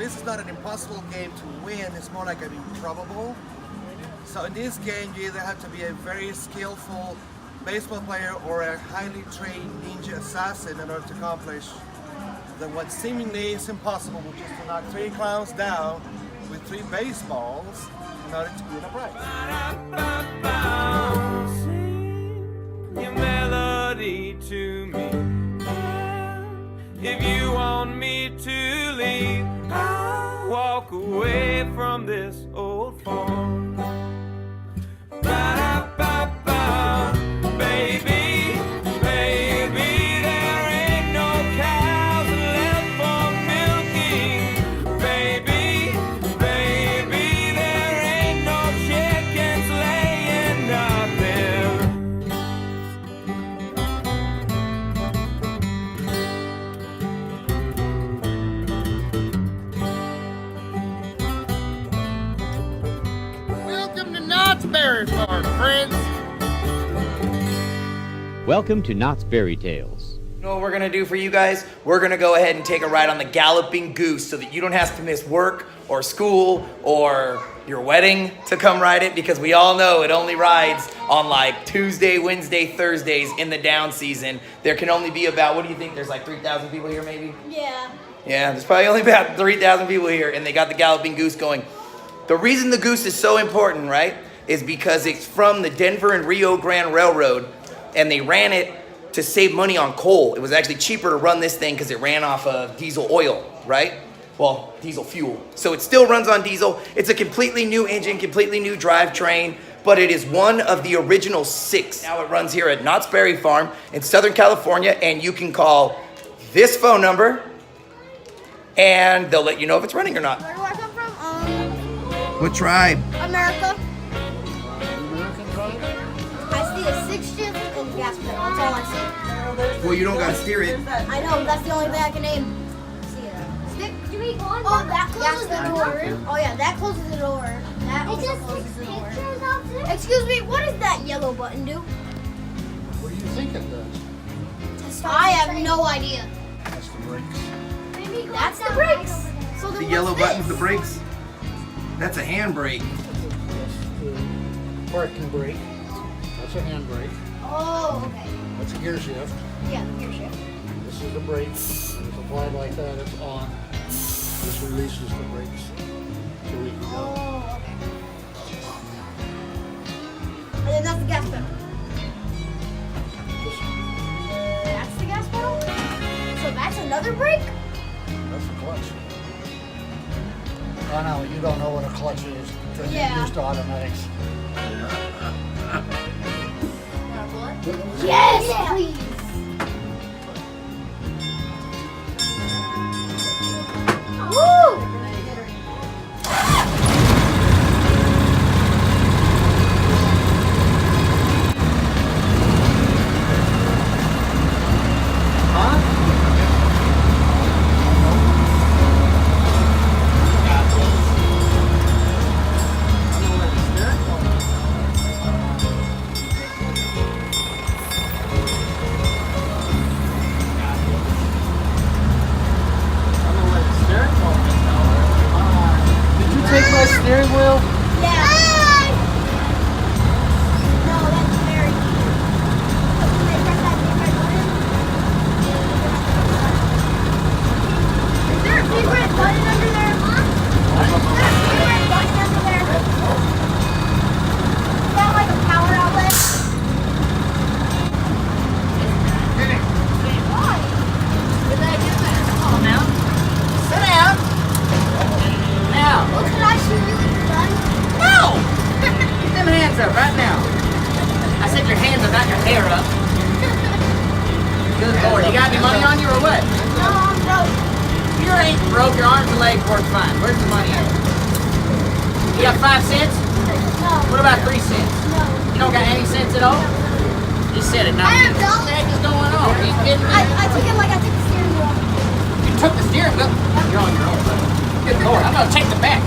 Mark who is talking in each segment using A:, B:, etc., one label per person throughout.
A: this is not an impossible game to win, it's more like an improbable. So in this game, you either have to be a very skillful baseball player or a highly trained ninja assassin in order to accomplish what seemingly is impossible, which is to knock 3 clowns down with 3 baseballs in order to win a prize.
B: Sing your melody to me. If you want me to leave, I'll walk away from this old farm. Ba-da-ba-ba, baby, baby, there ain't no cows left for milking. Baby, baby, there ain't no chickens laying nothing.
C: Welcome to Knott's Berry Farm, friends.
D: Welcome to Knott's Fairy Tales.
E: You know what we're gonna do for you guys? We're gonna go ahead and take a ride on the Galloping Goose so that you don't have to miss work or school or your wedding to come ride it, because we all know it only rides on like Tuesday, Wednesday, Thursdays in the down season. There can only be about, what do you think? There's like 3,000 people here maybe?
F: Yeah.
E: Yeah, there's probably only about 3,000 people here, and they got the Galloping Goose going. The reason the Goose is so important, right, is because it's from the Denver and Rio Grande Railroad, and they ran it to save money on coal. It was actually cheaper to run this thing because it ran off of diesel oil, right? Well, diesel fuel. So it still runs on diesel. It's a completely new engine, completely new drivetrain, but it is one of the original 6. Now it runs here at Knott's Berry Farm in Southern California, and you can call this phone number, and they'll let you know if it's running or not.
F: Where do I come from?
E: What tribe?
F: America. I see a 6 shift and gas pedal. That's all I see.
E: Well, you don't gotta steer it.
F: I know, that's the only thing I can name. See it. Stick. Oh, that closes the door. Oh yeah, that closes the door. That also closes the door. Excuse me, what does that yellow button do?
C: What do you think it does?
F: I have no idea.
C: That's the brakes.
F: That's the brakes. So then
E: The yellow
F: what's
E: button's
F: this?
E: the brakes. That's a handbrake.
C: That's the parking brake. That's a handbrake.
F: Oh, okay.
C: That's a gear shift.
F: Yeah, the gear shift.
C: This is the brake. When it's applied like that, it's on. This releases the brakes. So we can go.
F: Oh, okay. And then that's the gas pedal. That's the gas pedal? So that's another brake?
C: That's the clutch. Oh no, you don't know what a clutch is. Because
F: Yeah.
C: you're used to automatics.
F: Yes, please. Woo!
C: Steering wheel?
F: Yeah. No, that's very easy. When they press that big red button. Is there a big red button under there? Is there a big red button under there? Is that like a power outlet? Why? Did I do that? Oh, now. Sit down. Now. Well, could I shoot you with your gun?
G: No! Get them hands up right now. I said your hands up, not your hair up. Good Lord, you got any money on you or what?
F: No, I'm broke.
G: You ain't broke, your arms and legs work fine. Where's the money at? You got 5 cents?
F: No.
G: What about 3 cents?
F: No.
G: You don't got any cents at all? You said it, now.
F: I have
G: What the heck is going on? Are you kidding me?
F: I took it like I took the steering wheel.
G: You took the steering wheel? You're on your own, buddy. Good Lord, I'm gonna take the back.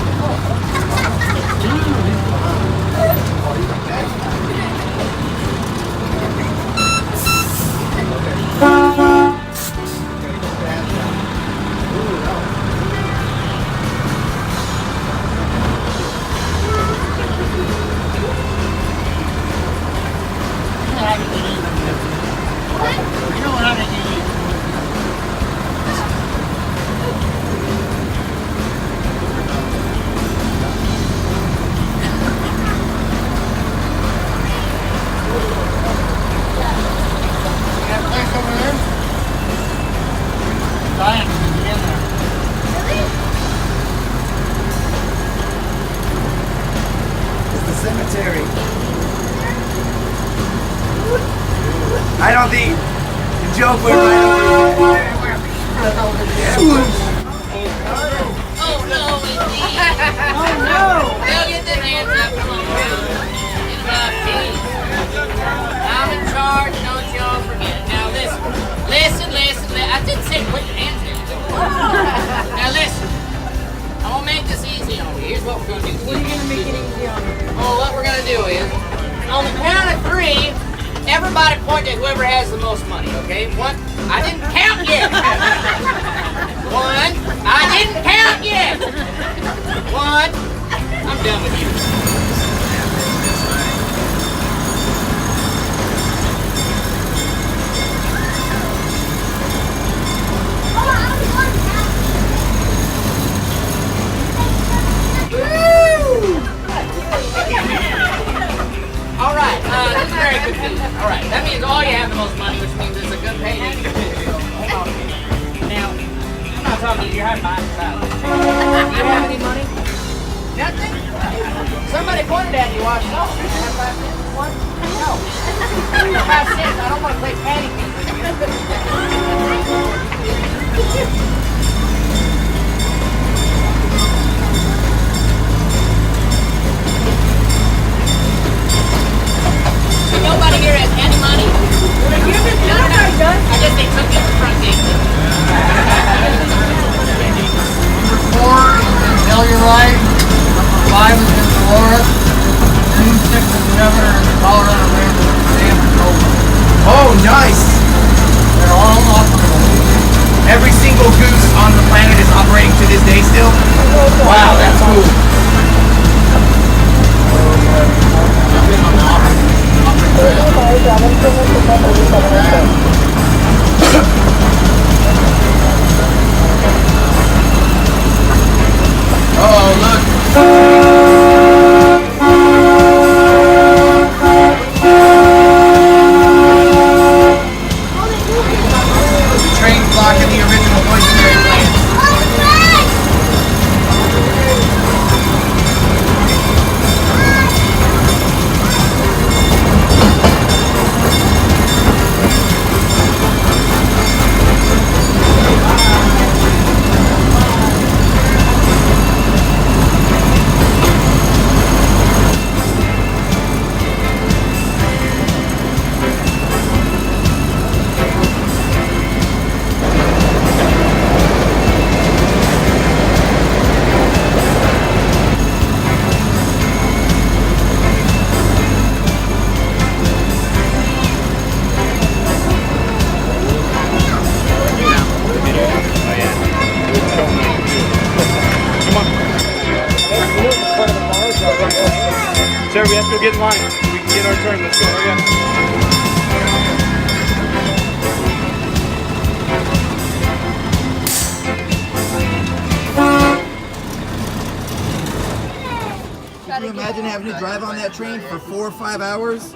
E: now the joke went right over.
G: Oh no, indeed. Oh no. Now get them hands up. Come on. Get about team. I'm in charge. Don't y'all forget it. Now listen. I didn't say put your hands there. Now listen. I'm gonna make this easy on you. Here's what we're gonna do. What are you gonna make it easy on me? Oh, what we're gonna do is, on the count of 3, everybody point at whoever has the most money, okay? 1, I didn't count yet. 1, I didn't count yet. 1, I'm done with you. All right, that's very good feed. All right, that means all you have the most money, which means it's a good payday. So, hold on. Now, I'm not talking to you. You're having my side. Do you have any money? Nothing? Somebody pointed at you. Watch. No. You have 5 cents? 1? No. 5 cents. I don't want to play patty cake with you. Nobody here has any money? No. I guess they took it at the front gate.
C: Number 4 is Telluride. Number 5 is in Dolores. 2, 6, and 7 are in the Colorado Rapids and San Antonio.
E: Oh, nice.
C: They're all operable.
E: Every single goose on the planet is operating to this day still? Wow, that's cool. Oh, look. The train's blocking the original boysenberry plant.
B: Sir, we have to get in line. We can get our turn. Let's go. Hurry up.
E: Can you imagine having to drive on that train for 4 or 5 hours?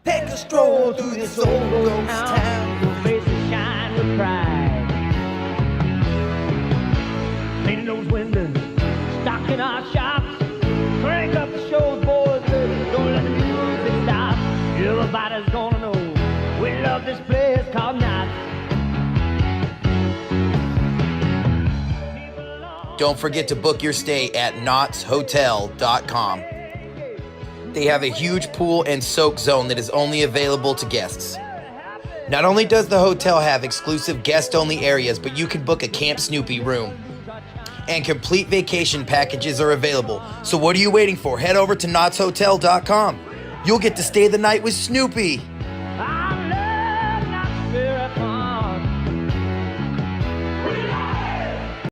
H: Take a stroll through this old ghost town. Your faces shine with pride. Painting those windows, stocking our shops. Crank up the shows, boys, don't let the music stop. Everybody's gonna know we love this place called Knott.
E: Don't forget to book your stay at knottshotel.com. They have a huge pool and soak zone that is only available to guests. Not only does the hotel have exclusive guest-only areas, but you can book a Camp Snoopy room. And complete vacation packages are available. So what are you waiting for? Head over to knottshotel.com. You'll get to stay the night with Snoopy.